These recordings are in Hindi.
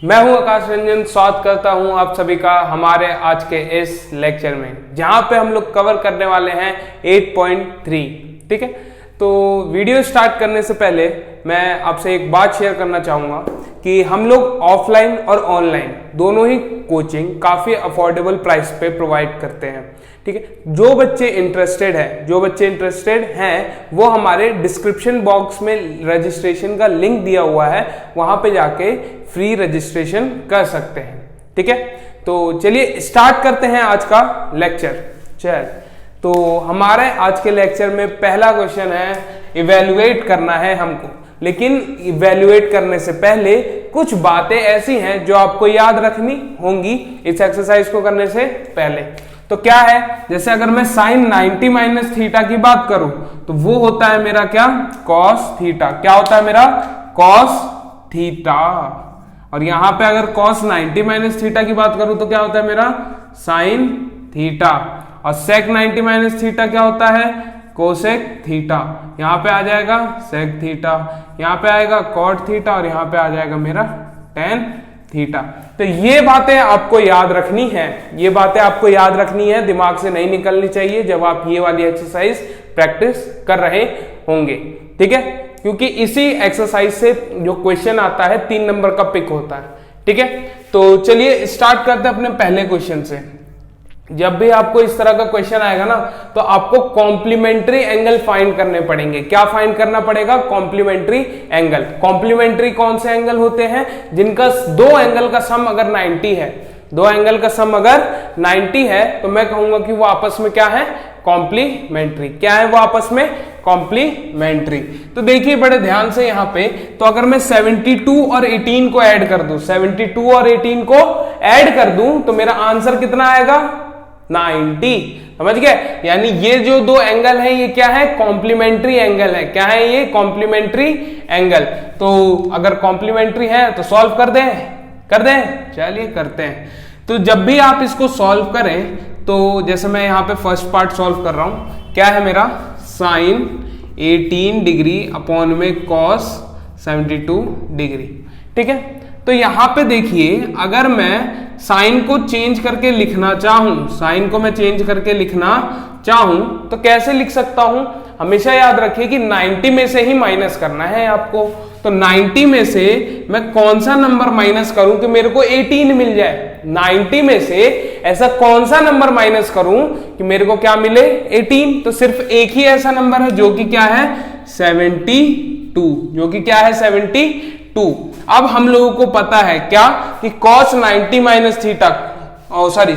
मैं हूं आकाश रंजन, स्वागत करता हूं आप सभी का हमारे आज के इस लेक्चर में, जहां पे हम लोग कवर करने वाले हैं 8.3। ठीक है, तो वीडियो स्टार्ट करने से पहले मैं आपसे एक बात शेयर करना चाहूंगा कि हम लोग ऑफलाइन और ऑनलाइन दोनों ही कोचिंग काफी अफोर्डेबल प्राइस पे प्रोवाइड करते हैं। ठीक है, जो बच्चे इंटरेस्टेड हैं वो हमारे डिस्क्रिप्शन बॉक्स में रजिस्ट्रेशन का लिंक दिया हुआ है, वहां पे जाके फ्री रजिस्ट्रेशन कर सकते हैं। ठीक है, तो चलिए स्टार्ट करते हैं आज का लेक्चर। तो हमारे आज के लेक्चर में पहला क्वेश्चन है, इवेल्युएट करना है हमको, लेकिन इवेल्युएट करने से पहले कुछ बातें ऐसी हैं जो आपको याद रखनी होंगी इस एक्सरसाइज को करने से पहले। तो क्या है, जैसे अगर मैं साइन 90 माइनस थीटा की बात करूं तो वो होता है मेरा क्या, कॉस थीटा। क्या होता है मेरा, कॉस थीटा। और यहां पे अगर कॉस 90 माइनस थीटा की बात करूं तो क्या होता है मेरा, साइन थीटा। और सेक 90 माइनस थीटा क्या होता है, कोसेक थीटा। यहां पे आ जाएगा सेक थीटा, यहां पे आएगा कॉट थीटा और यहां पे आ जाएगा मेरा टेन थीटा। तो ये बातें आपको याद रखनी है, ये बातें आपको याद रखनी है, दिमाग से नहीं निकलनी चाहिए जब आप ये वाली एक्सरसाइज प्रैक्टिस कर रहे होंगे। ठीक है, क्योंकि इसी एक्सरसाइज से जो क्वेश्चन आता है 3 नंबर का पिक होता है। ठीक है, तो चलिए स्टार्ट करते हैं अपने पहले क्वेश्चन से। जब भी आपको इस तरह का क्वेश्चन आएगा ना तो आपको कॉम्प्लीमेंट्री एंगल फाइंड करने पड़ेंगे। क्या फाइंड करना पड़ेगा, कॉम्प्लीमेंट्री एंगल। कॉम्प्लीमेंट्री कौन से एंगल होते हैं, जिनका दो एंगल का सम अगर 90 है, दो एंगल का सम अगर 90 है तो मैं कहूंगा कि वो आपस में क्या है, कॉम्प्लीमेंट्री। क्या है वो आपस में, कॉम्प्लीमेंट्री। तो देखिए बड़े ध्यान से यहां पे, तो अगर मैं 72 और 18 को ऐड कर दूं, 72 और 18 को ऐड कर दूं तो मेरा आंसर कितना आएगा, 90। समझ गए, यानी ये जो दो एंगल है ये क्या है, कॉम्प्लीमेंट्री एंगल है। क्या है ये, कॉम्प्लीमेंट्री एंगल। तो अगर कॉम्प्लीमेंट्री है तो सॉल्व कर दें, चलिए करते हैं। तो जब भी आप इसको सॉल्व करें तो जैसे मैं यहां पे फर्स्ट पार्ट सॉल्व कर रहा हूं, क्या है मेरा, साइन 18 डिग्री अपॉन में कॉस 72 डिग्री। ठीक है, तो यहां पे देखिए अगर मैं साइन को चेंज करके लिखना चाहूं, साइन को मैं चेंज करके लिखना चाहूं तो कैसे लिख सकता हूं, हमेशा याद रखिए कि 90 में से ही माइनस करना है आपको। तो 90 में से मैं कौन सा नंबर माइनस करूं कि मेरे को 18 मिल जाए, 90 में से ऐसा कौन सा नंबर माइनस करूं कि मेरे को क्या मिले, 18। तो सिर्फ एक ही ऐसा नंबर है जो कि क्या है, 72, जो कि क्या है 72। अब हम लोगों को पता है क्या कि cos 90 minus theta,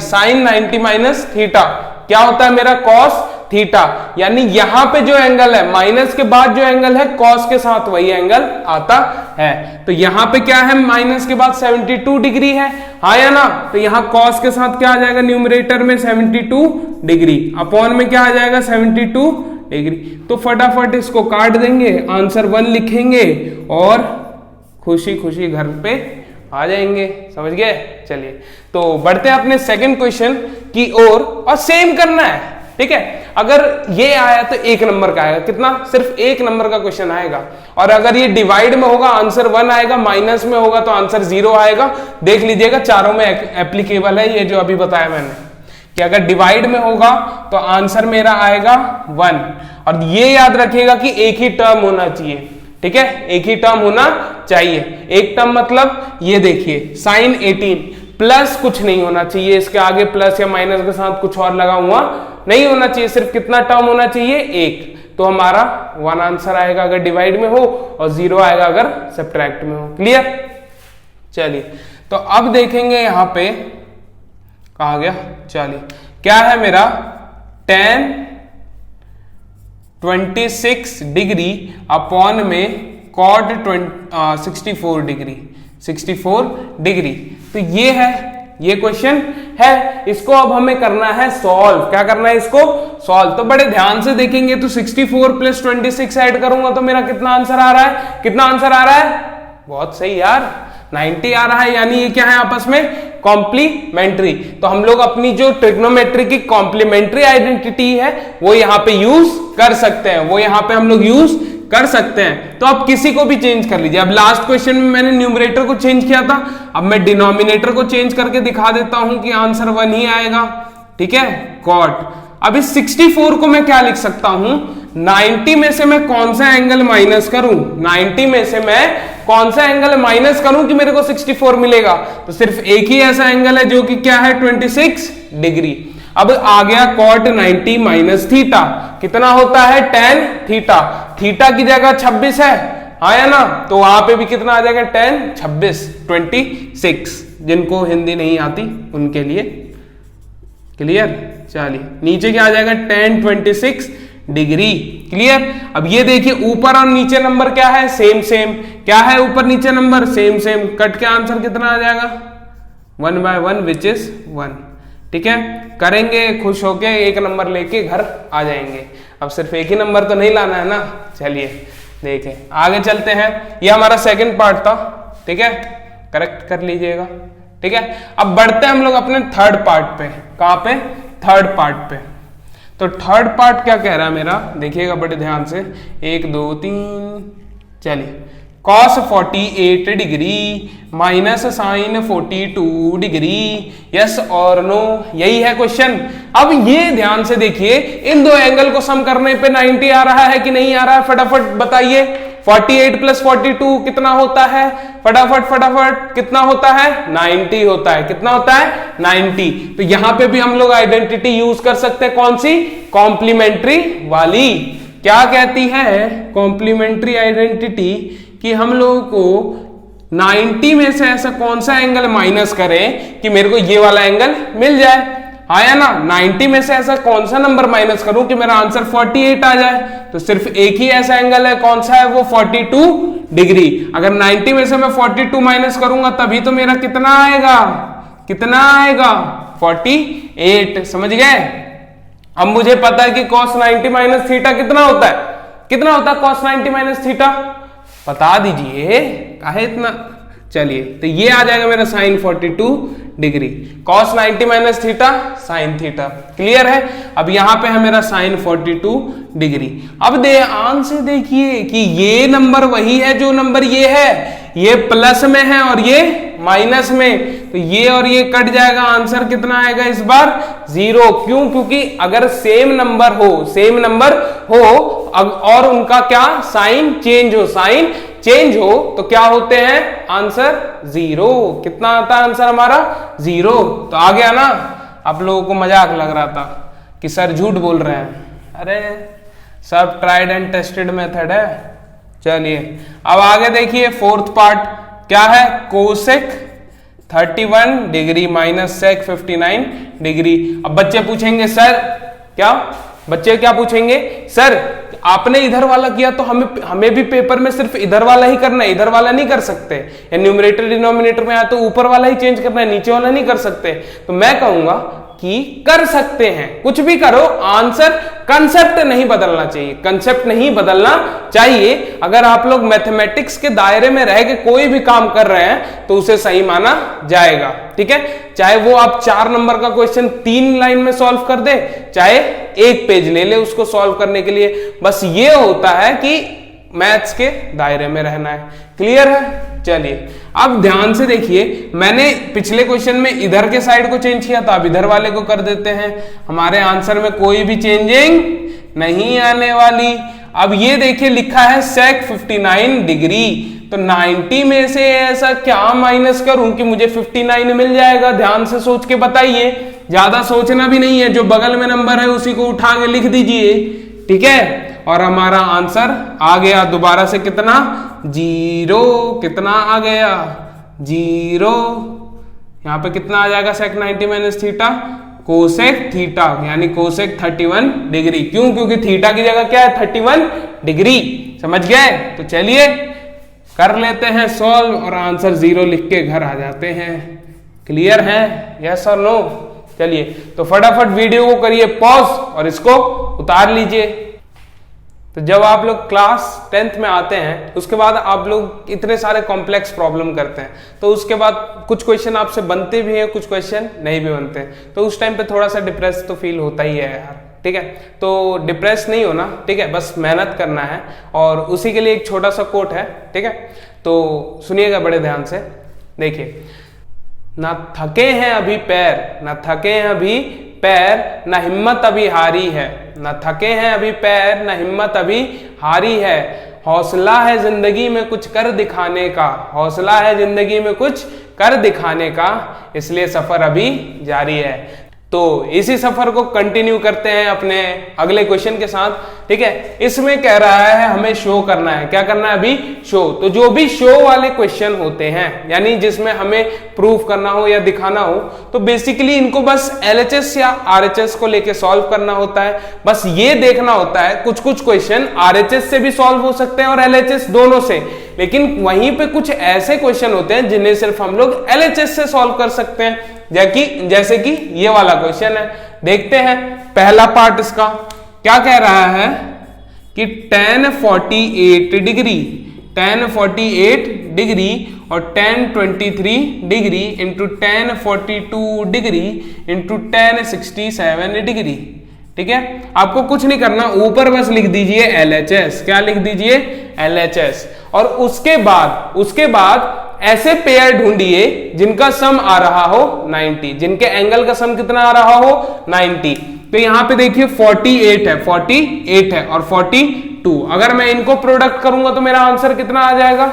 sine 90 minus theta क्या होता है मेरा, cos थीटा। यानी यहां पे जो एंगल है, माइनस के बाद जो एंगल है cos के साथ वही एंगल आता है। तो यहां पे क्या है, माइनस के बाद 72 डिग्री है, हाँ या ना। तो यहां cos के साथ क्या आ जाएगा, न्यूमरेटर में 72 डिग्री, अपॉन में क्या आ जाएगा 72 डिग्री। तो फटाफट इसको काट देंगे, आंसर 1 लिखेंगे और खुशी खुशी घर पे आ जाएंगे। समझ गए, चलिए तो बढ़ते हैं अपने सेकंड क्वेश्चन की ओर, और सेम करना है। ठीक है, अगर ये आया तो 1 नंबर का आएगा, कितना, सिर्फ 1 नंबर का क्वेश्चन आएगा। और अगर ये डिवाइड में होगा आंसर 1 आएगा, माइनस में होगा तो आंसर 0 आएगा। देख लीजिएगा चारों में एप्लीकेबल है ये जो अभी बताया मैंने, कि अगर डिवाइड में होगा तो आंसर मेरा आएगा 1। और ये याद रखिएगा कि एक ही टर्म होना चाहिए। ठीक है, एक ही टर्म होना चाहिए। एक टर्म मतलब ये देखिए साइन 18 प्लस कुछ नहीं होना चाहिए, इसके आगे प्लस या माइनस के साथ कुछ और लगा हुआ नहीं होना चाहिए। सिर्फ कितना टर्म होना चाहिए, 1। तो हमारा 1 आंसर आएगा अगर डिवाइड में हो, और 0 आएगा अगर सब्ट्रैक्ट में हो। क्लियर, चलिए तो अब देखेंगे यहां पे कहा गया, चलिए क्या है मेरा, tan 26 डिग्री अपॉन में कॉट 64 डिग्री। तो ये है, ये क्वेश्चन है, इसको अब हमें करना है सॉल्व। क्या करना है, इसको सॉल्व। तो बड़े ध्यान से देखेंगे तो 64 प्लस 26 ऐड करूंगा तो मेरा कितना आंसर आ रहा है, कितना आंसर आ रहा है, बहुत सही यार, 90 आ रहा है। यानी ये क्या है, आपस में कॉम्प्लीमेंट्री। तो हम लोग अपनी जो ट्रिग्नोमेट्री की कॉम्प्लीमेंट्री आइडेंटिटी है वो यहां पे यूज कर सकते हैं, वो यहां पे हम लोग यूज कर सकते हैं। तो आप किसी को भी चेंज कर लीजिए। अब लास्ट क्वेश्चन में मैंने न्यूमरेटर को चेंज किया था, अब मैं डिनोमिनेटर को चेंज करके दिखा देता हूं कि आंसर 1 ही आएगा। ठीक है, कॉट। अब इस 64 को मैं क्या लिख सकता हूं, 90 में से मैं कौन सा एंगल माइनस करूं, 90 में से मैं कौन सा एंगल माइनस करूं कि मेरे को 64 मिलेगा। तो सिर्फ एक ही ऐसा एंगल है जो कि क्या है, 26 डिग्री। अब आ गया कॉट 90 माइनस थीटा, कितना होता है, tan थीटा। थीटा की जगह 26 है, आया ना, तो वहां पे भी कितना आ जाएगा, tan 26 26। जिनको हिंदी नहीं आती उनके लिए क्लियर। चलिए नीचे क्या आ जाएगा, tan 26 डिग्री। क्लियर। अब ये देखिए ऊपर और नीचे नंबर क्या है, सेम सेम। क्या है ऊपर नीचे नंबर, सेम सेम। कट के आंसर कितना आ जाएगा, 1/1 विच इज 1। ठीक है, करेंगे खुश होके, एक नंबर लेके घर आ जाएंगे। अब सिर्फ एक ही नंबर तो नहीं लाना है ना। चलिए देखें, आगे चलते हैं। ये हमारा सेकंड पार्ट था। ठीक है, करेक्ट कर लीजिएगा। ठीक है, अब बढ़ते हैं हम लोग अपने थर्ड पार्ट पे। कहां पे, थर्ड पार्ट पे। तो थर्ड पार्ट क्या कह रहा है मेरा, देखिएगा बड़े ध्यान से, 1 2 3। चलिए, cos 48 degree minus sine 42 degree, yes और नो, यही है क्वेश्चन। अब ये ध्यान से देखिए, इन दो एंगल को सम करने पे 90 आ रहा है कि नहीं आ रहा है, फटाफट बताइए। 48 प्लस 42 कितना होता है, फटाफट फटाफट, कितना होता है, 90 होता है। कितना होता है, 90। तो यहां पे भी हम लोग आइडेंटिटी यूज कर सकते हैं, कौन सी, कॉम्प्लीमेंट्री वाली। क्या कहती है कॉम्प्लीमेंट्री आइडेंटिटी, कि हम लोगों को 90 में से ऐसा कौन सा एंगल माइनस करें कि मेरे को ये वाला एंगल मिल जाए। आया ना, 90 में से ऐसा कौन सा नंबर माइनस करूं कि मेरा आंसर 48 आ जाए। तो सिर्फ एक ही ऐसा एंगल है, कौन सा है वो, 42 डिग्री। अगर 90 में से मैं 42 माइनस करूंगा तभी तो मेरा कितना आएगा, कितना आएगा, 48। समझ गए। अब मुझे पता है कि cos 90 माइनस थीटा कितना होता है, कितना होता है cos 90 माइनस थीटा, बता दीजिए, काहे इतना। चलिए, तो ये आ जाएगा मेरा sine 42 degree, cos 90 minus theta sine theta. Clear है। अब यहां पे है मेरा साइन 42 डिग्री। अब ध्यान से देखिए कि ये नंबर वही है जो नंबर ये है, ये प्लस में है और ये माइनस में, तो ये और ये कट जाएगा। आंसर कितना आएगा इस बार, 0। क्यों, क्योंकि अगर सेम नंबर हो, सेम नंबर हो और उनका क्या साइन चेंज हो, साइन चेंज हो तो क्या होते हैं, आंसर 0। कितना आता है आंसर हमारा, 0। तो आ गया ना। आप लोगों को मजाक लग रहा था कि सर झूठ बोल रहे हैं, अरे सब ट्राइड एंड टेस्टेड मेथड है। चलिए अब आगे देखिए, फोर्थ पार्ट क्या है, cosec 31 degree minus sec 59 degree. अब बच्चे पूछेंगे सर, क्या बच्चे क्या पूछेंगे, सर आपने इधर वाला किया तो हमें भी पेपर में सिर्फ इधर वाला ही करना है, इधर वाला नहीं कर सकते, या न्यूमरेटर डिनोमिनेटर में आया तो ऊपर वाला ही चेंज करना है, नीचे वाला नहीं कर सकते। तो मैं कहूंगा कि कर सकते हैं, कुछ भी करो, आंसर कंसेप्ट नहीं बदलना चाहिए, कंसेप्ट नहीं बदलना चाहिए। अगर आप लोग मैथमेटिक्स के दायरे में रह के कोई भी काम कर रहे हैं तो उसे सही माना जाएगा। ठीक है, चाहे वो आप 4 नंबर का क्वेश्चन 3 लाइन में सॉल्व कर दे, चाहे 1 पेज ले ले उसको सॉल्व करने के लिए, बस ये होता है कि मैथ्स के दायरे में रहना है। क्लियर है। चलिए अब ध्यान से देखिए, मैंने पिछले क्वेश्चन में इधर के साइड को चेंज किया था, अब इधर वाले को कर देते हैं। हमारे आंसर में कोई भी चेंजिंग नहीं आने वाली। अब ये देखिए लिखा है सेक 59 डिग्री, तो 90 में से ऐसा क्या माइनस करूं कि मुझे 59 मिल जाएगा। ध्यान से सोच के बताइए, ज्यादा सोचना भी नहीं है, जो बगल में नंबर है उसी को उठा के लिख दीजिए। ठीक है, और हमारा आंसर आ गया दोबारा से कितना, 0। कितना आ गया, 0। यहां पे कितना आ जाएगा, सेक 90 माइनस थीटा कोसेक थीटा, यानी कोसेक 31 डिग्री। क्यों, क्योंकि थीटा की जगह क्या है, 31 डिग्री। समझ गए। तो चलिए कर लेते हैं सॉल्व और आंसर 0 लिख के घर आ जाते हैं। क्लियर है, यस और नो। चलिए तो फटाफट वीडियो को करिए पॉज और इसको उतार लीजिए। तो जब आप लोग क्लास 10th में आते हैं उसके बाद आप लोग इतने सारे कॉम्प्लेक्स प्रॉब्लम करते हैं, तो उसके बाद कुछ क्वेश्चन आपसे बनते भी हैं, कुछ क्वेश्चन नहीं भी बनते, तो उस टाइम पे थोड़ा सा डिप्रेस तो फील होता ही है यार। ठीक है। तो डिप्रेस नहीं होना, ठीक है, बस मेहनत करना है। और उसी के लिए एक छोटा सा कोट है, ठीक है, तो सुनिएगा बड़े ध्यान से। देखिए, ना थके हैं अभी पैर, ना थके हैं अभी पैर, ना हिम्मत अभी हारी है, ना थके हैं अभी पैर, ना हिम्मत अभी हारी है, हौसला है जिंदगी में कुछ कर दिखाने का, हौसला है जिंदगी में कुछ कर दिखाने का, इसलिए सफर अभी जारी है। तो इसी सफर को कंटिन्यू करते हैं अपने अगले क्वेश्चन के साथ, ठीक है। इसमें कह रहा है हमें शो करना है, क्या करना है अभी, शो। तो जो भी शो वाले क्वेश्चन होते हैं, यानी जिसमें हमें प्रूफ करना हो या दिखाना हो, तो बेसिकली इनको बस LHS या RHS को लेके सॉल्व करना होता है। बस ये देखना होता है, कुछ कुछ क्वेश्चन RHS से भी सॉल्व हो सकते हैं और LHS दोनों से, लेकिन वहीं पे कुछ ऐसे क्वेश्चन होते हैं जिन्हें सिर्फ हम लोग LHS से सॉल्व कर सकते हैं, जैसे कि ये वाला क्वेश्चन है। देखते हैं पहला पार्ट इसका क्या कह रहा है कि tan 48 डिग्री, tan 48 डिग्री और tan 23 degree into tan 42 degree into tan 67 degree, ठीक है। आपको कुछ नहीं करना, ऊपर बस लिख दीजिए LHS, क्या लिख दीजिए LHS, और उसके बाद ऐसे पेयर ढूंढिए जिनका सम आ रहा हो 90, जिनके एंगल का सम कितना आ रहा हो 90। तो यहां पे देखिए 48 है और 42, अगर मैं इनको प्रोडक्ट करूंगा तो मेरा आंसर कितना आ जाएगा,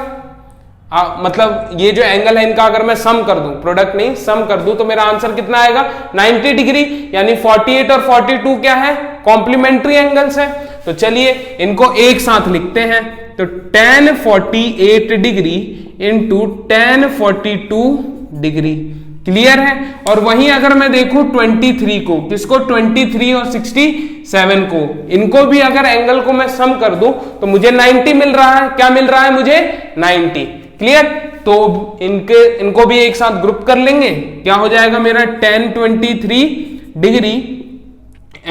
मतलब ये जो एंगल है इनका अगर मैं सम कर दूं, प्रोडक्ट नहीं सम कर दूं, तो मेरा आंसर कितना आएगा 90 डिग्री, यानी 48 और 42 क्या है, कॉम्प्लीमेंट्री एंगल्स है। तो चलिए इनको एक साथ लिखते हैं, तो tan 48 degree into tan 42 degree, clear है। और वहीं अगर मैं देखूं 23 को, किसको, 23 और 67 को, इनको भी अगर एंगल को मैं सम कर दूं तो मुझे 90 मिल रहा है, क्या मिल रहा है मुझे 90, क्लियर। तो इनको भी एक साथ ग्रुप कर लेंगे, क्या हो जाएगा मेरा tan 23 degree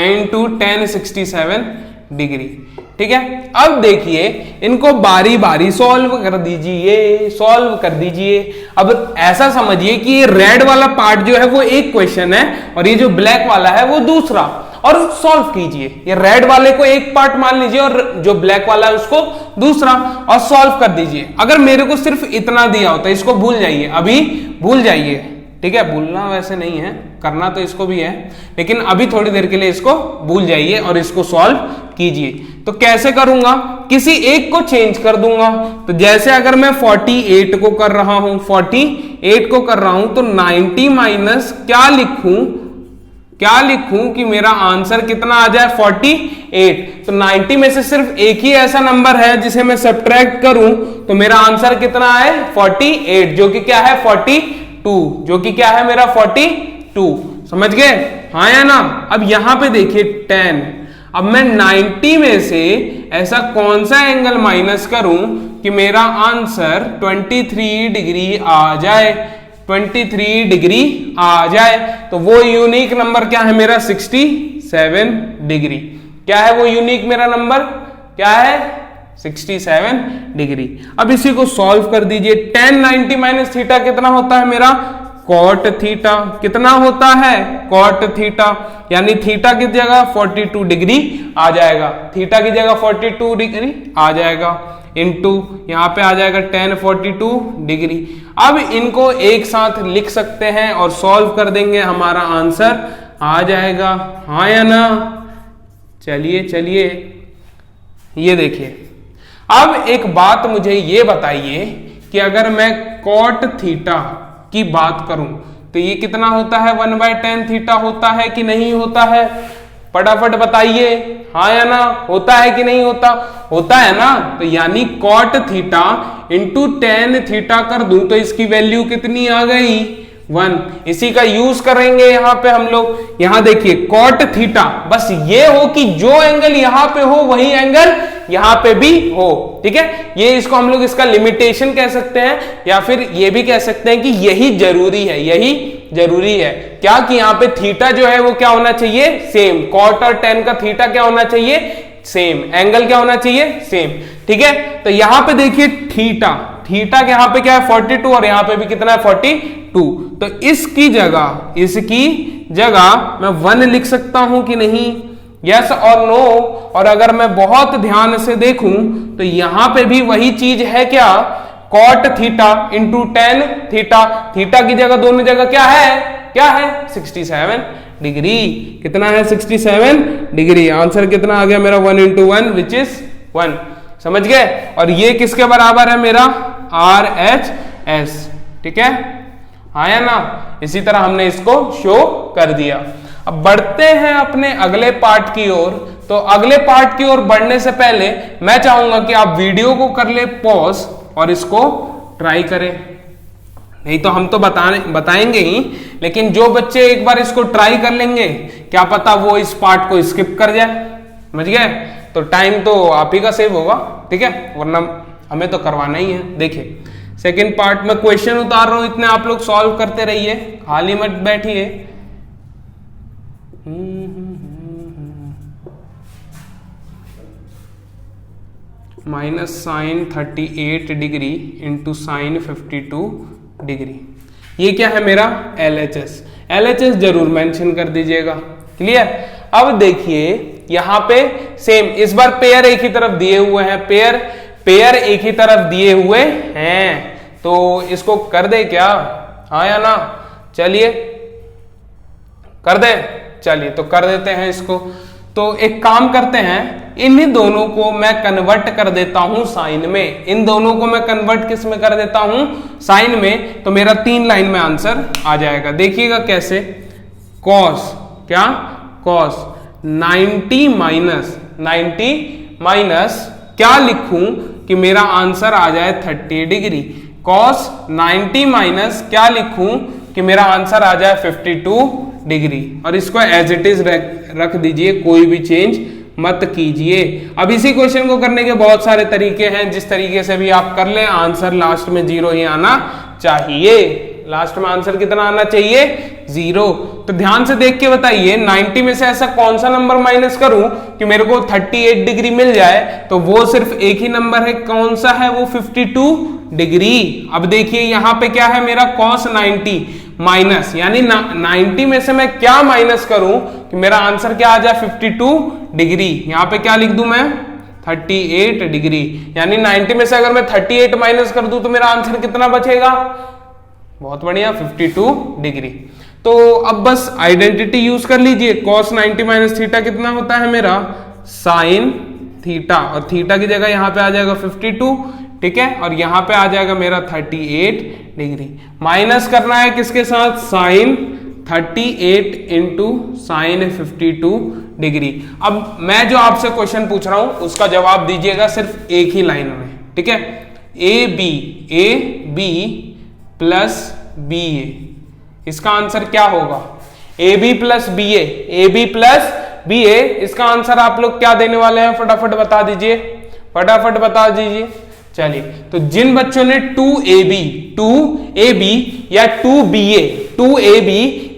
into tan 67 degree, ठीक है। अब देखिए इनको बारी बारी सॉल्व कर दीजिए। अब ऐसा समझिए कि ये रेड वाला पार्ट जो है वो एक क्वेश्चन है और ये जो ब्लैक वाला है वो दूसरा, और सॉल्व कीजिए। ये रेड वाले को एक पार्ट मान लीजिए और जो ब्लैक वाला है उसको दूसरा, और सॉल्व कर दीजिए। अगर मेरे को सिर्फ इतना दिया होता, इसको भूल जाइए, अभी भूल जाइए, ठीक है। भूलना वैसे नहीं है, करना तो इसको भी है, लेकिन अभी थोड़ी देर के लिए इसको भूल जाइए और इसको सॉल्व कीजिए। तो कैसे करूंगा, किसी एक को चेंज कर दूंगा। तो जैसे अगर मैं 48 को कर रहा हूं, 48 को कर रहा हूं, तो 90 माइनस क्या लिखूं कि मेरा आंसर कितना आ जाए 48। तो 90 में से सिर्फ एक ही ऐसा नंबर है जिसे मैं सब्ट्रैक्ट करूं तो मेरा आंसर कितना आए 48, जो कि क्या है 42, जो कि क्या है मेरा 42, समझ गए, हाँ या ना। अब यहां पे देखिए 10, अब मैं 90 में से ऐसा कौन सा एंगल माइनस करूं कि मेरा आंसर 23 डिग्री आ जाए, 23 डिग्री आ जाए। तो वो यूनिक नंबर क्या है मेरा 67 डिग्री, क्या है वो यूनिक मेरा नंबर, क्या है 67 डिग्री। अब इसी को सॉल्व कर दीजिए। tan 90 माइनस थीटा कितना होता है मेरा cot थीटा, कितना होता है cot थीटा, यानी थीटा की जगह 42 डिग्री आ जाएगा, थीटा की जगह 42 डिग्री आ जाएगा, इनटू यहां पे आ जाएगा tan 42 डिग्री। अब इनको एक साथ लिख सकते हैं और सॉल्व कर देंगे, हमारा आंसर आ जाएगा, हाँ या ना। चलिए ये देखिए, अब एक बात मुझे ये बताइए कि अगर मैं cot थीटा की बात करूं तो ये कितना होता है 1/tan थीटा होता है कि नहीं होता है, फटाफट बताइए, हाँ या ना, होता है कि नहीं होता, होता है ना। तो यानी cot theta into tan theta कर दूं तो इसकी वैल्यू कितनी आ गई 1, इसी का यूज करेंगे यहां पे हम लोग। यहां देखिए cot थीटा, बस ये हो कि जो एंगल यहां पे हो वही एंगल यहां पे भी हो, ठीक है। ये इसको हम लोग इसका लिमिटेशन कह सकते हैं, या फिर ये भी कह सकते हैं कि यही जरूरी है, यही जरूरी है क्या, कि यहाँ पे थीटा जो है वो क्या होना चाहिए सेम, cot और tan का थीटा क्या होना चाहिए सेम, एंगल क्या होना चाहिए सेम, ठीक है। तो यहां पे देखिए थीटा यहाँ पे क्या है 42 और यहाँ पे भी कितना है 42, तो इसकी जगह मैं 1 लिख सकता हूं कि नहीं, यस और नो। और अगर मैं बहुत ध्यान से देखूं तो यहां पे भी वही चीज है क्या, cot theta into tan theta. Theta की जगह दोनों जगह क्या है 67 डिग्री। कितना है 67 डिग्री। आंसर कितना आ गया मेरा 1 इंटू 1 विच इज 1। समझ गए। और ये किसके बराबर है मेरा RHS। ठीक है, आया ना। इसी तरह हमने इसको शो कर दिया। अब बढ़ते हैं अपने अगले पार्ट की ओर। तो अगले पार्ट की ओर बढ़ने से पहले मैं चाहूंगा कि आप वीडियो को कर ले पॉज और इसको ट्राई करें। नहीं तो हम तो बताएंगे ही, लेकिन जो बच्चे एक बार इसको ट्राई कर लेंगे क्या पता वो इस पार्ट को स्किप कर जाए। समझ गए। तो टाइम तो आप ही का सेव होगा, ठीक है, वरना हमें तो करवाना ही है। देखिए सेकंड पार्ट में क्वेश्चन उतार रहा हूं, इतने आप लोग सॉल्व करते रहिए, खाली मत बैठिए। Minus sine 38 degree into sine 52 degree. ये क्या है मेरा LHS। LHS जरूर मेंशन कर दीजिएगा। क्लियर। अब देखिए यहां पे सेम, इस बार पेयर एक ही तरफ दिए हुए हैं, पेयर एक ही तरफ दिए हुए हैं, तो इसको कर दे क्या, हाँ या ना। चलिए कर दे, चलिए तो कर देते हैं इसको। तो एक काम करते हैं, इन्हीं दोनों को मैं कन्वर्ट कर देता हूं साइन में। इन दोनों को मैं कन्वर्ट किस में कर देता हूं, साइन में। तो मेरा 3 लाइन में आंसर आ जाएगा। देखिएगा कैसे, कॉस क्या, कॉस 90 माइनस क्या लिखूं कि मेरा आंसर आ जाए 30 डिग्री। कॉस 90 माइनस क्या लिखूं कि मेरा आंसर आ जाए 52 डिग्री। और इसको एज इट इज रख दीजिए, कोई भी चेंज मत कीजिए। अब इसी क्वेश्चन को करने के बहुत सारे तरीके हैं, जिस तरीके से भी आप कर ले, आंसर लास्ट में 0 ही आना चाहिए। लास्ट में आंसर कितना आना चाहिए, 0। तो ध्यान से देख के बताइए 90 में से ऐसा कौन सा नंबर माइनस करूं कि मेरे को 38 डिग्री मिल जाए। तो वो सिर्फ एक ही नंबर है, कौन सा है वो, 52 डिग्री। अब देखिए यहां पे क्या है मेरा cos 90 माइनस, यानी 90 में से मैं क्या माइनस करूं कि मेरा आंसर क्या आ जाए 52 डिग्री। यहां पे क्या लिख दूं मैं, 38 डिग्री। यानी 90 में से अगर मैं 38 माइनस कर दूं तो मेरा आंसर कितना बचेगा, बहुत बढ़िया, 52 डिग्री। तो अब बस आइडेंटिटी यूज कर लीजिए। cos 90 माइनस थीटा कितना होता है मेरा, साइन थीटा, और थीटा की जगह यहां पे आ जाएगा 52, ठीक है, और यहां पे आ जाएगा मेरा 38 डिग्री। माइनस करना है किसके साथ, साइन 38 इंटू साइन 52 डिग्री। अब मैं जो आपसे क्वेश्चन पूछ रहा हूं उसका जवाब दीजिएगा सिर्फ एक ही लाइन में, ठीक है। ए बी प्लस बी ए, इसका आंसर क्या होगा, ए बी प्लस बी ए, इसका आंसर आप लोग क्या देने वाले हैं, फटाफट बता दीजिए, फटाफट बता दीजिए। चलिए, तो जिन बच्चों ने 2AB या 2BA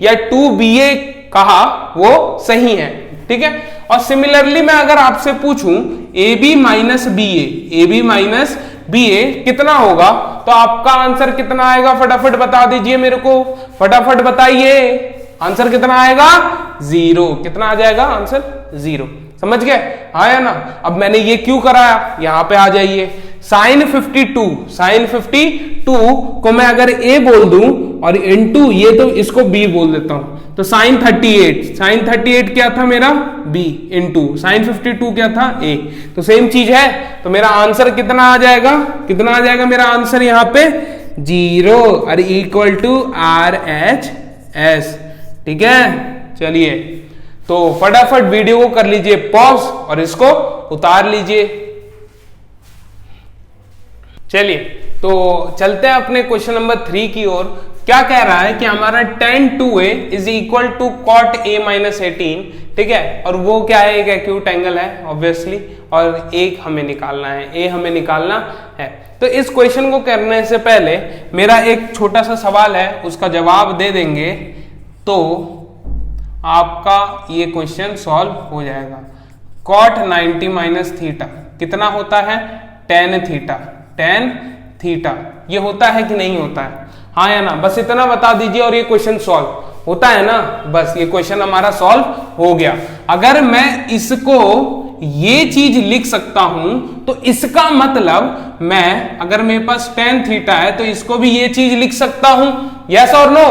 या 2BA कहा वो सही है, ठीक है। और सिमिलरली मैं अगर आपसे पूछूं AB माइनस बी ए कितना होगा, तो आपका आंसर कितना आएगा, फटाफट बता दीजिए मेरे को, फटाफट बताइए, आंसर कितना आएगा, 0। कितना आ जाएगा आंसर, 0। समझ गए, हाँ या ना। अब मैंने ये क्यों कराया, यहां पे आ जाइए, साइन 52 को मैं अगर a बोल दूं और इनटू ये, तो इसको b बोल देता हूं। तो साइन 38 क्या था मेरा, b, इंटू साइन 52 क्या था, a। तो सेम चीज है, तो मेरा आंसर कितना आ जाएगा, मेरा आंसर यहां पे 0 और इक्वल टू RHS, ठीक है। चलिए, तो फटाफट वीडियो को कर लीजिए पॉज और इसको उतार लीजिए। चलिए, तो चलते हैं अपने क्वेश्चन नंबर 3 की ओर। क्या कह रहा है कि हमारा tan 2a is equal to cot a minus 18, ठीक है। और वो क्या है, एक एक्यूट एंगल है ऑब्वियसली, और एक हमें निकालना है, a हमें निकालना है। तो इस क्वेश्चन को करने से पहले मेरा एक छोटा सा सवाल है, उसका जवाब दे देंगे तो आपका ये क्वेश्चन सॉल्व हो जाएगा। cot 90 माइनस थीटा कितना होता है, tan थीटा, ये होता है कि नहीं होता है, हाँ या ना, बस इतना बता दीजिए और ये क्वेश्चन सॉल्व होता है ना, बस ये क्वेश्चन हमारा सॉल्व हो गया। अगर मैं इसको ये चीज लिख सकता हूं तो इसका मतलब मैं, अगर मेरे पास tan थीटा है तो इसको भी ये चीज लिख सकता हूं। यस और नो?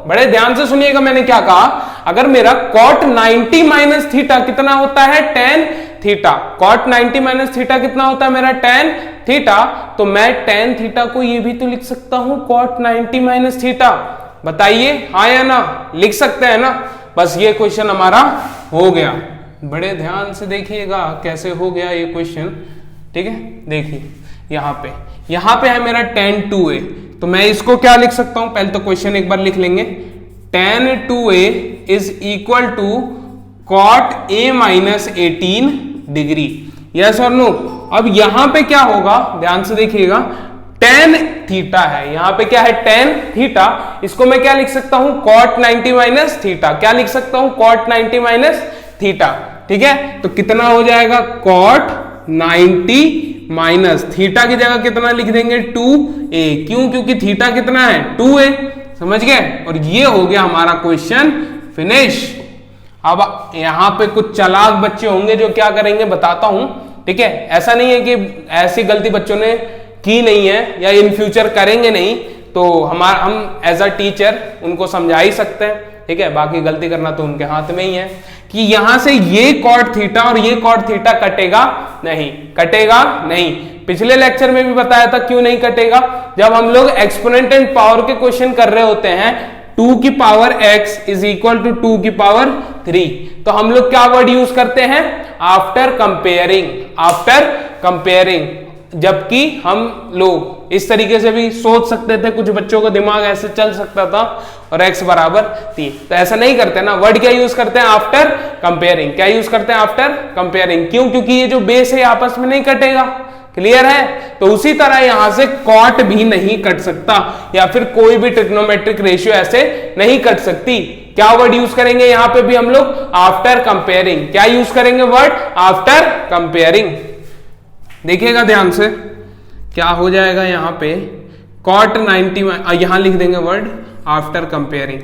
बड़े ध्यान से सुनिएगा मैंने क्या कहा। अगर मेरा cot 90 माइनस थीटा कितना होता है? tan theta. cot 90 minus theta कितना होता है मेरा? tan theta. तो मैं tan थीटा को ये भी तो लिख सकता हूं cot 90 माइनस थीटा। बताइए हाँ या ना? लिख सकते हैं ना? बस ये क्वेश्चन हमारा हो गया। बड़े ध्यान से देखिएगा कैसे हो गया ये क्वेश्चन। ठीक है, देखिए यहां पे है मेरा tan 2a, तो मैं इसको क्या लिख सकता हूं? पहले तो क्वेश्चन एक बार लिख लेंगे। tan 2a is equal to cot a minus 18 degree. Yes और नो? अब यहां पे क्या होगा, ध्यान से देखिएगा, tan थीटा है, यहां पे क्या है? tan theta. इसको मैं क्या लिख सकता हूं? cot 90 minus theta. क्या लिख सकता हूं? cot 90 minus theta. ठीक है, तो कितना हो जाएगा? cot 90 माइनस थीटा की जगह कितना लिख देंगे? 2a। क्यों? क्योंकि थीटा कितना है? 2a। समझ गए? और ये हो गया हमारा क्वेश्चन फिनिश। अब यहां पे कुछ चालाक बच्चे होंगे जो क्या करेंगे बताता हूं। ठीक है, ऐसा नहीं है कि ऐसी गलती बच्चों ने की नहीं है या इन फ्यूचर करेंगे नहीं, तो हम एज अ टीचर उनको समझा ही सकते हैं। ठीक है, बाकी गलती करना तो उनके हाथ में ही है कि यहां से ये cot थीटा और ये cot थीटा कटेगा नहीं, कटेगा नहीं। पिछले लेक्चर में भी बताया था क्यों नहीं कटेगा। जब हम लोग एक्सपोनेंट एंड पावर के क्वेश्चन कर रहे होते हैं, 2 की power x is equal to 2 की पावर 3, तो हम लोग क्या वर्ड यूज करते हैं? After comparing. After comparing. जबकि हम लोग इस तरीके से भी सोच सकते थे, कुछ बच्चों का दिमाग ऐसे चल सकता था और x बराबर 3, तो ऐसा नहीं करते ना। वर्ड क्या यूज करते हैं? After comparing. क्या यूज करते हैं? After comparing. क्यों? क्योंकि ये जो बेस है आपस में नहीं कटेगा। क्लियर है? तो उसी तरह यहां से cot भी नहीं कट सकता, या फिर कोई भी ट्रिग्नोमेट्रिक रेशियो ऐसे नहीं कट सकती। क्या वर्ड यूज करेंगे यहां पे भी हम लोग? After comparing. क्या यूज करेंगे वर्ड? After comparing. देखिएगा ध्यान से क्या हो जाएगा यहां पे। cot 90 यहां लिख देंगे word after comparing.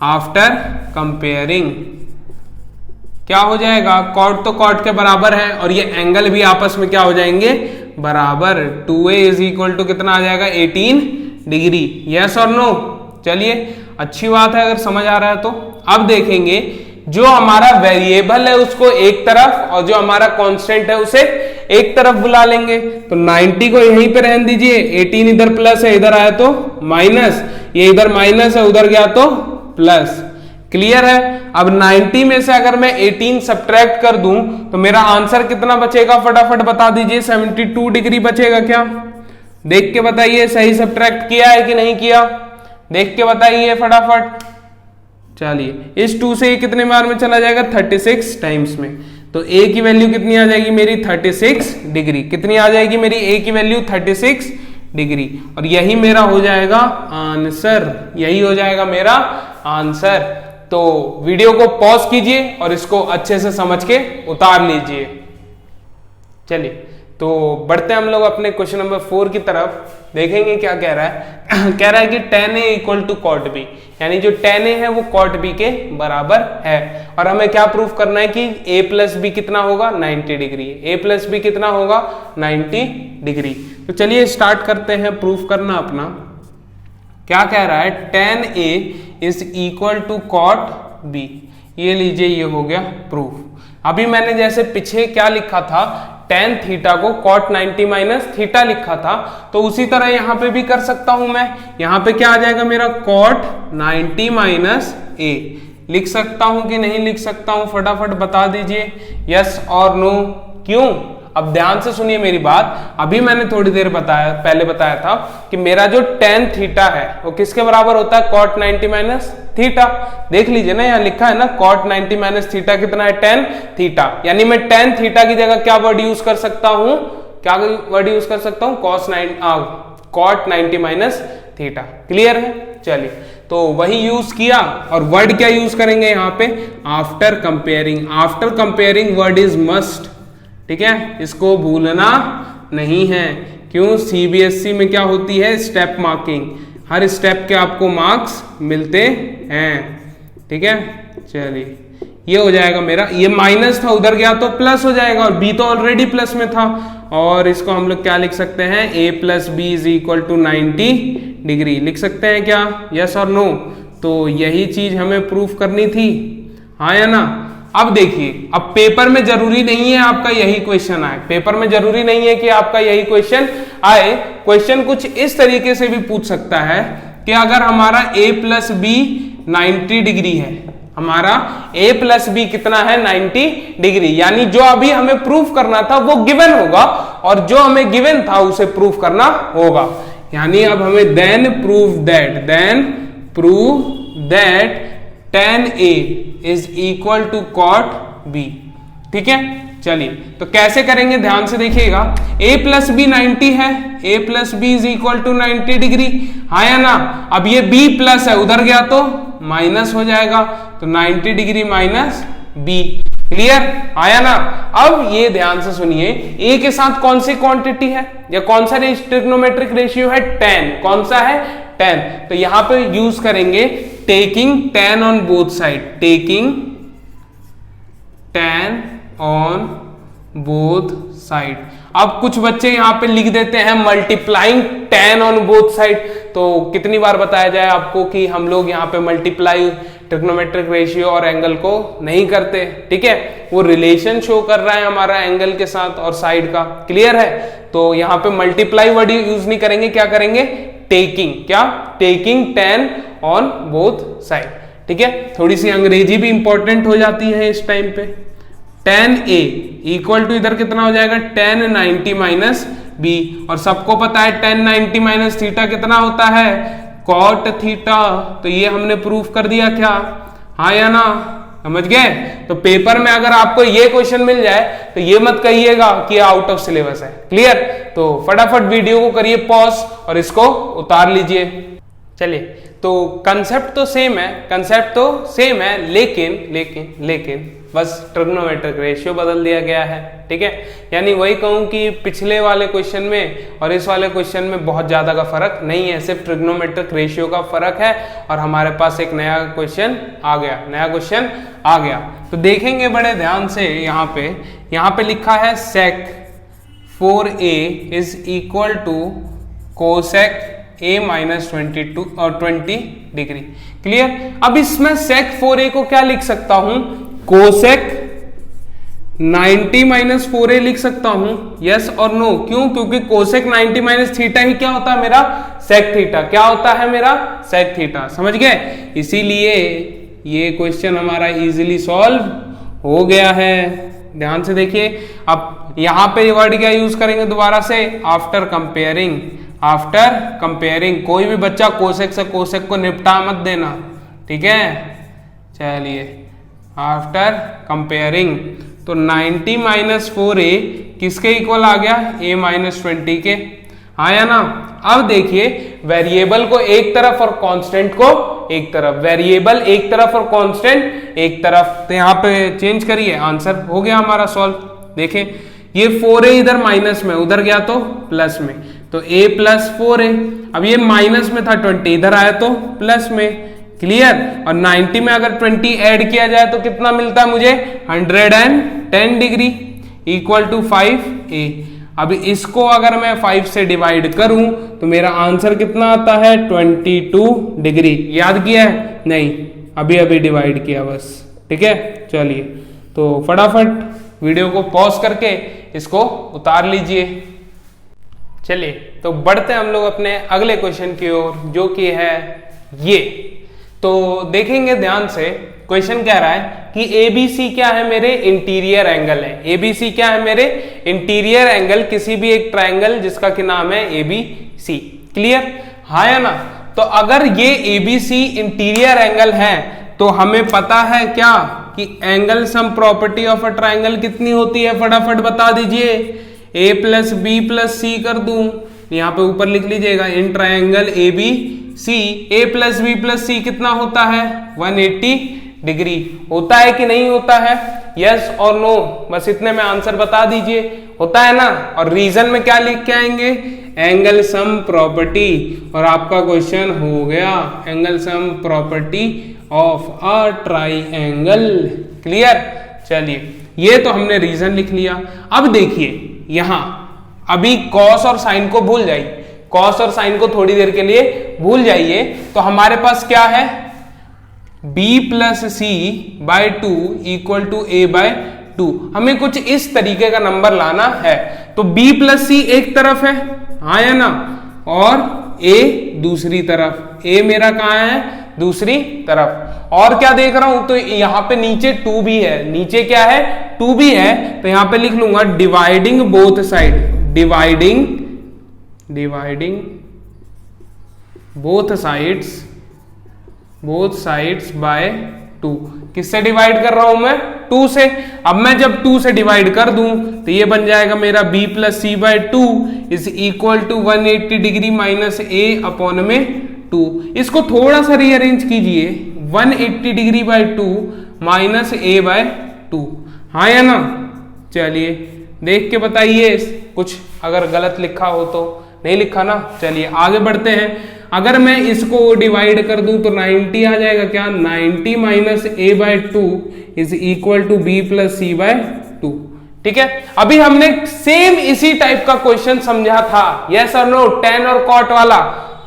After comparing क्या हो जाएगा? cot तो cot के बराबर है और ये एंगल भी आपस में क्या हो जाएंगे? बराबर। 2a इज इक्वल टू कितना आ जाएगा? 18 डिग्री। यस और नो? चलिए, अच्छी बात है अगर समझ आ रहा है तो। अब देखेंगे जो हमारा वेरिएबल है उसको एक तरफ और जो हमारा कांस्टेंट है उसे एक तरफ बुला लेंगे। तो 90 को यहीं पे रहने दीजिए, 18 इधर प्लस है, इधर आया तो माइनस, ये इधर माइनस है, उधर गया तो प्लस। क्लियर है? अब 90 में से अगर मैं 18 सब्ट्रैक्ट कर दूं तो मेरा आंसर कितना बचेगा? फटाफट बता दीजिए। 72 डिग्री बचेगा क्या? देख के बताइए, सही सब्ट्रैक्ट किया है कि नहीं किया? देख के बताइए फटाफट। चलिए, इस 2 से कितने बार में चला जाएगा? 36 टाइम्स में। तो a की वैल्यू कितनी आ जाएगी मेरी? 36 डिग्री। कितनी आ जाएगी मेरी a की वैल्यू? 36 डिग्री। और यही मेरा हो जाएगा आंसर। यही हो जाएगा मेरा आंसर। तो वीडियो को पॉज कीजिए और इसको अच्छे से समझ के उतार लीजिए। चलिए, तो बढ़ते हैं हम लोग अपने क्वेश्चन नंबर 4 की तरफ। देखेंगे क्या कह रहा है। कह रहा है कि tan a equal to cot b, यानी जो tan a है वो cot b के बराबर है। और हमें क्या प्रूफ करना है कि a प्लस b कितना होगा? 90 डिग्री। a प्लस b कितना होगा? 90 डिग्री। तो चलिए स्टार्ट करते हैं प्रूफ करना अपना। क्या कह रहा है? tan a is equal to cot b। ये लीजिए, ये हो गया प्रूफ। अभी मैंने जैसे पीछे क्या लिखा था, tan थीटा को cot 90 माइनस थीटा लिखा था, तो उसी तरह यहां पे भी कर सकता हूं मैं। यहां पे क्या आ जाएगा मेरा? cot 90 minus a। लिख सकता हूं कि नहीं लिख सकता हूं? फटाफट बता दीजिए, यस और नो। क्यों? अब ध्यान से सुनिए मेरी बात। अभी मैंने थोड़ी देर पहले बताया था कि मेरा जो tan थीटा है वो किसके बराबर होता है? cot 90 minus theta. देख लीजिए ना, यहाँ लिखा है ना cot 90 माइनस थीटा कितना है? tan theta. यानी मैं tan थीटा की जगह क्या वर्ड यूज कर सकता हूं? क्या वर्ड यूज कर सकता हूं? cot 90 minus theta. क्लियर है? चलिए, तो वही यूज किया और वर्ड क्या यूज करेंगे यहाँ पे? After comparing. After comparing word is must. ठीक है, इसको भूलना नहीं है। क्यों? सीबीएसई में क्या होती है? Step marking. हर स्टेप के आपको मार्क्स मिलते हैं। ठीक है, चलिए ये हो जाएगा मेरा, ये माइनस था उधर गया तो प्लस हो जाएगा, और b तो ऑलरेडी प्लस में था, और इसको हम लोग क्या लिख सकते हैं, a plus B is equal to 90 degree लिख सकते हैं क्या, यस और नो। तो यही चीज हमें प्रूफ करनी थी, हाँ या ना। अब देखिए, अब पेपर में जरूरी नहीं है आपका यही क्वेश्चन आए, पेपर में जरूरी नहीं है कि आपका यही क्वेश्चन आए। क्वेश्चन कुछ इस तरीके से भी पूछ सकता है कि अगर हमारा a प्लस बी 90 डिग्री है, हमारा a प्लस बी कितना है 90 डिग्री, यानी जो अभी हमें प्रूफ करना था वो गिवन होगा, और जो हमें गिवन था उसे प्रूफ करना होगा। यानी अब हमें then prove that tan a is equal to cot b, ठीक है। चलिए तो कैसे करेंगे, ध्यान से देखिएगा, a प्लस बी 90 है, a plus B is equal to 90 degree, हाँ या ना। अब ये b प्लस है, उधर गया तो माइनस हो जाएगा, तो 90 डिग्री माइनस b, क्लियर, आया ना। अब ये ध्यान से सुनिए, a के साथ कौन सी क्वांटिटी है या कौन सा ट्रिग्नोमेट्रिक रेशियो है, tan, कौन सा है tan, तो यहां पे यूज करेंगे taking tan on both side, taking tan on both side. अब कुछ बच्चे यहां पे लिख देते हैं multiplying tan on both side, तो कितनी बार बताया जाए आपको कि हम लोग यहाँ पे मल्टीप्लाई ट्रिग्नोमेट्रिक रेशियो और एंगल को नहीं करते, ठीक है, वो रिलेशन शो कर रहा है हमारा एंगल के साथ और साइड का, क्लियर है। तो यहाँ पे मल्टीप्लाई वर्ड यूज नहीं करेंगे, क्या करेंगे, टेकिंग, क्या, taking tan on both side, ठीक है। थोड़ी सी अंग्रेजी भी इंपॉर्टेंट हो जाती है इस टाइम पे। tan a इक्वल टू इधर कितना हो जाएगा, tan 90 माइनस b, और सबको पता है tan 90 माइनस थीटा कितना होता है, cot थीटा, तो ये हमने प्रूफ कर दिया क्या, हाँ या ना, समझ गए। तो पेपर में अगर आपको ये क्वेश्चन मिल जाए तो ये मत कहिएगा कि आउट ऑफ सिलेबस है, क्लियर। तो फटाफट वीडियो को करिए पॉज और इसको उतार लीजिए। चलिए, तो कंसेप्ट तो सेम है, लेकिन बस ट्रिग्नोमेट्रिक रेशियो बदल दिया गया है, ठीक है। यानी वही कहूं कि पिछले वाले क्वेश्चन में और इस वाले क्वेश्चन में बहुत ज्यादा का फर्क नहीं है, सिर्फ ट्रिग्नोमेट्रिक रेशियो का फर्क है, और हमारे पास एक नया क्वेश्चन आ गया। तो देखेंगे बड़े ध्यान से, यहाँ पे लिखा है sec 4a is equal to cosec a minus 20 degree, clear. अब इसमें sec 4a को क्या लिख सकता हूं, कोसेक 90 माइनस 4a लिख सकता हूं, यस और नो, क्यों, क्योंकि कोसेक 90 माइनस थीटा ही क्या होता है मेरा, सेक थीटा, क्या होता है मेरा, सेक थीटा, समझ गए। इसीलिए ये क्वेश्चन हमारा इजीली सॉल्व हो गया है। ध्यान से देखिए, अब यहां पे वर्ड क्या यूज करेंगे दोबारा से, आफ्टर कंपेयरिंग। कोई भी बच्चा कोसेक से कोसेक को निपटा मत देना, ठीक है। चलिए, आफ्टर कंपेयरिंग, तो 90 माइनस 4a किसके इक्वल आ गया, a माइनस 20 के, आया ना। अब देखिए, वेरिएबल को एक तरफ और कांस्टेंट को एक तरफ, वेरिएबल एक तरफ और कांस्टेंट एक तरफ, तो यहाँ पे चेंज करिए, आंसर हो गया हमारा सॉल्व। देखें, ये 4a इधर माइनस में, उधर गया तो प्लस में, तो a प्लस 4a, अब ये माइनस में था 20, इधर आया तो प्लस में, क्लियर। और 90 में अगर 20 ऐड किया जाए तो कितना मिलता है मुझे, 110 डिग्री इक्वल टू 5a। अब इसको अगर मैं 5 से डिवाइड करूं तो मेरा आंसर कितना आता है, 22 डिग्री। याद किया है, नहीं, अभी डिवाइड किया बस, ठीक है। चलिए, तो फटाफट वीडियो को पॉज करके इसको उतार लीजिए। चलिए, तो बढ़ते हम लोग अपने अगले क्वेश्चन की ओर, जो कि है ये। तो देखेंगे ध्यान से, क्वेश्चन कह रहा है कि ABC क्या है, मेरे इंटीरियर एंगल है। ABC क्या है, मेरे इंटीरियर एंगल किसी भी एक ट्रायंगल जिसका कि नाम है ABC, क्लियर, हाँ या ना। तो अगर ये ABC इंटीरियर एंगल है तो हमें पता है क्या कि angle sum property of a triangle कितनी होती है, फटाफट बता दीजिए। A plus B plus C कर दूं, यहां पे ऊपर लिख लीजिएगा, in triangle ABC A plus B plus C कितना होता है, 180 डिग्री होता है कि नहीं होता है, यस और नो, बस इतने में आंसर बता दीजिए, होता है ना। और रीजन में क्या लिख के आएंगे, एंगल सम प्रॉपर्टी, और आपका क्वेश्चन हो गया angle sum property of a triangle. Clear? चलिए, ये तो हमने रीजन लिख लिया। अब देखिए यहां अभी कॉस और साइन को भूल जाइए, कॉस और साइन को थोड़ी देर के लिए भूल जाइए। तो हमारे पास क्या है, b plus C by two equal to a by two. हमें कुछ इस तरीके का नंबर लाना है। तो b प्लस सी एक तरफ है, हाँ या ना, और a दूसरी तरफ। a मेरा कहाँ है, दूसरी तरफ। और क्या देख रहा हूं, तो यहां पे नीचे 2 भी है, नीचे क्या है, 2 भी है। तो यहां पे लिख लूंगा dividing both side, dividing both sides by 2। किससे डिवाइड कर रहा हूं मैं, 2 से। अब मैं जब 2 से डिवाइड कर दूं तो ये बन जाएगा मेरा b plus C by two is equal to 180 degree minus a upon में 2। इसको थोड़ा सा रीअरेंज कीजिए, 180 degree by 2 minus a by 2, हाँ या ना। चलिए देख के बताइए कुछ अगर गलत लिखा हो तो। नहीं लिखा ना, चलिए आगे बढ़ते हैं। अगर मैं इसको डिवाइड कर दूं तो 90 आ जाएगा, क्या, 90 minus a by two is equal to b plus C by two. ठीक है, अभी हमने सेम इसी टाइप का क्वेश्चन समझा था, यस और नो, tan और cot वाला,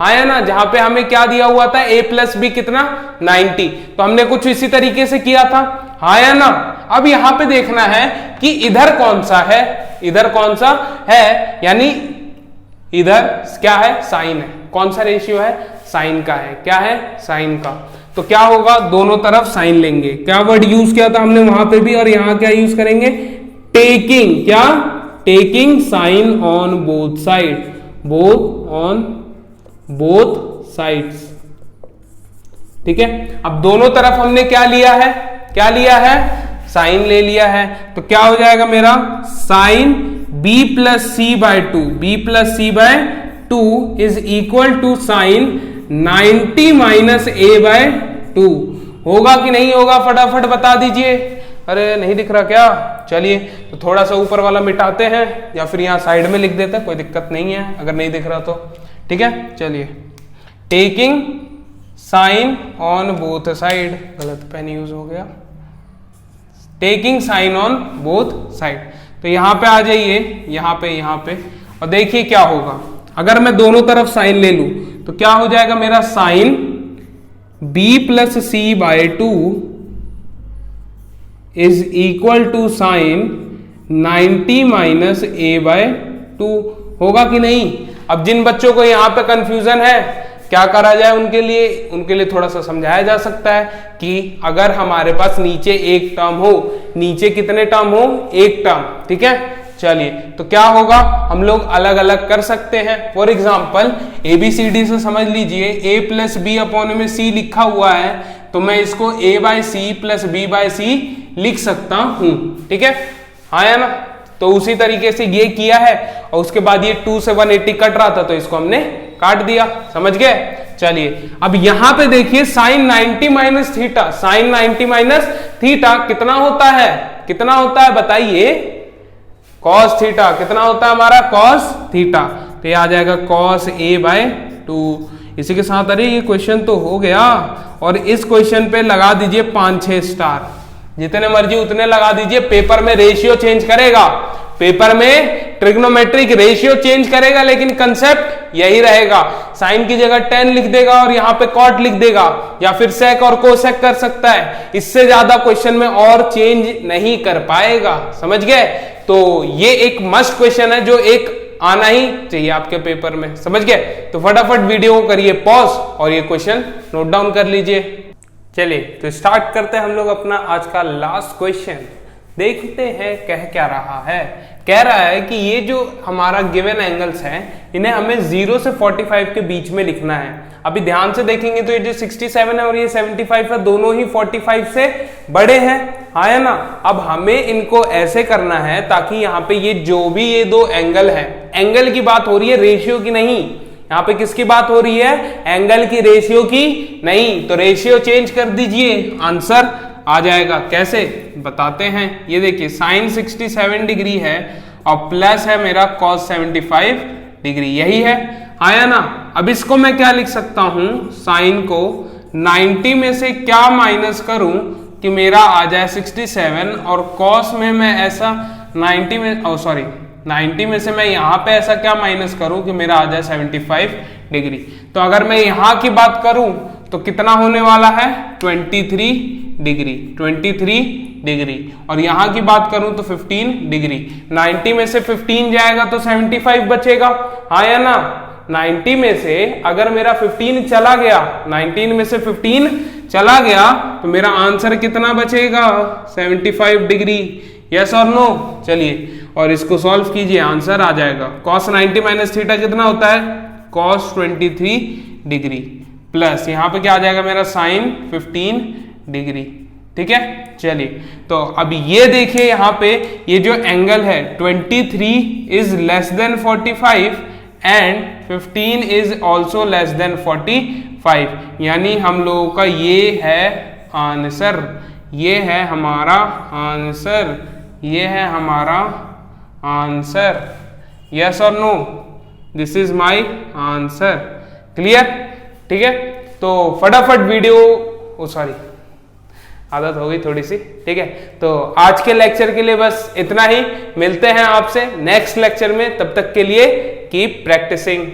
आया ना, जहां पे हमें क्या दिया हुआ था, a प्लस बी कितना, 90। तो हमने कुछ इसी तरीके से किया था, हाँ या ना। अब यहां पे देखना है कि इधर कौन सा है, इधर कौन सा है, यानी इधर क्या है, साइन है। कौन सा रेशियो है, साइन का है। क्या है, साइन का। तो क्या होगा, दोनों तरफ साइन लेंगे। क्या वर्ड यूज किया था हमने वहां पे भी, और यहां क्या यूज करेंगे, टेकिंग, क्या, taking sine on both side, both sides. ठीक है, अब दोनों तरफ हमने क्या लिया है, क्या लिया है, साइन ले लिया है। तो क्या हो जाएगा मेरा, sine b plus C by two, b plus C by two is equal to sine 90 minus a by two. होगा कि नहीं होगा, फटाफट बता दीजिए। अरे नहीं दिख रहा क्या, चलिए तो थोड़ा सा ऊपर वाला मिटाते हैं, या फिर यहाँ साइड में लिख देते हैं, कोई दिक्कत नहीं है अगर नहीं दिख रहा तो। ठीक है, चलिए, taking sine on both side, गलत पेन यूज हो गया, taking sine on both side. तो यहां पे आ जाइए, यहां पे, और देखिए क्या होगा। अगर मैं दोनों तरफ साइन ले लूं तो क्या हो जाएगा मेरा, sine b plus C by two is equal to sine 90 minus a by two. होगा कि नहीं। अब जिन बच्चों को यहां पे कंफ्यूजन है, क्या करा जाए उनके लिए थोड़ा सा समझाया जा सकता है कि अगर हमारे पास नीचे एक टर्म हो, नीचे कितने टर्म हो, एक टर्म। ठीक है, चलिए तो क्या होगा, हम लोग अलग अलग कर सकते हैं। फॉर एग्जाम्पल ABCD से समझ लीजिए, a प्लस बी अपॉन में c लिखा हुआ है, तो मैं इसको a by C plus B by C लिख सकता हूं। ठीक है, हाँ या ना। तो उसी तरीके से ये किया है, और उसके बाद ये 2 से 180 कट रहा था तो इसको हमने काट दिया, समझ गए। चलिए अब यहां पे देखिए, sine 90 minus theta, sine 90 minus theta कितना होता है, कितना होता है बताइए, कॉस थीटा। कितना होता है हमारा, कॉस थीटा। तो ये आ जाएगा कॉस a बाय टू। इसी के साथ अरे ये क्वेश्चन तो हो गया, और इस क्वेश्चन पे लगा दीजिए 5-6 स्टार, जितने मर्जी उतने लगा दीजिए। पेपर में रेशियो चेंज करेगा, पेपर में ट्रिग्नोमेट्रिक रेशियो चेंज करेगा, लेकिन कंसेप्ट यही रहेगा। साइन की जगह tan लिख देगा और यहां पे cot लिख देगा, या फिर sec और cosec कर सकता है। इससे ज्यादा क्वेश्चन में और चेंज नहीं कर पाएगा, समझ गए। तो ये एक मस्ट क्वेश्चन है जो एक आना ही चाहिए आपके पेपर में, समझ गए। तो फटाफट वीडियो को करिए पॉज और ये क्वेश्चन नोट डाउन कर लीजिए। चलिए तो स्टार्ट करते हैं हम लोग अपना आज का लास्ट क्वेश्चन। देखते हैं कह क्या रहा है। कह रहा है कि ये जो हमारा गिवन एंगल्स हैं, इन्हें हमें 0 से 45 के बीच में लिखना है। अभी ध्यान से देखेंगे तो ये जो 67 है और ये 75 है, दोनों ही 45 से बड़े हैं, हाँ है ना। अब हमें इनको ऐसे करना है ताकि यहाँ पे ये जो भी ये दो एंगल है, एंगल की बात हो रही है, रेशियो की नहीं। यहाँ पे किसकी बात हो रही है, एंगल की, रेशियो की नहीं। तो रेशियो चेंज कर दीजिए, आंसर आ जाएगा। कैसे बताते हैं, ये देखिए साइन 67 डिग्री है और प्लस है मेरा कॉस 75 डिग्री, यही है, आया ना। अब इसको मैं क्या लिख सकता हूं, साइन को 90 में से क्या माइनस करूं कि मेरा आ जाए 67, और कॉस में मैं ऐसा 90 में से मैं यहां पे ऐसा क्या माइनस करूं कि मेरा आ जाए 75 डिग्री। तो अगर मैं यहां की बात करूं तो कितना होने वाला है 23 डिग्री, और यहां की बात करूं तो 15 डिग्री। 90 में से 15 जाएगा तो 75 बचेगा, हाँ या ना। 90 में से अगर मेरा 15 चला गया, 19 में से 15 चला गया तो मेरा आंसर कितना बचेगा 75 डिग्री। यस और नो। चलिए और इसको सॉल्व कीजिए, आंसर आ जाएगा cos 90 माइनस थीटा कितना होता है cos 23 डिग्री, प्लस यहां पे क्या आ जाएगा मेरा sin 15 डिग्री। ठीक है, चलिए तो अब ये देखिए यहां पे ये जो एंगल है 23 is less than 45 and 15 is also less than 45, यानी हम लोगों का ये है आंसर, ये है हमारा आंसर, ये है हमारा आंसर। यस और no, this is my answer. Clear? ठीक है, तो फटाफट वीडियो, ओ सॉरी आदत हो गई थोड़ी सी। ठीक है, तो आज के लेक्चर के लिए बस इतना ही। मिलते हैं आपसे नेक्स्ट लेक्चर में, तब तक के लिए कीप प्रैक्टिसिंग।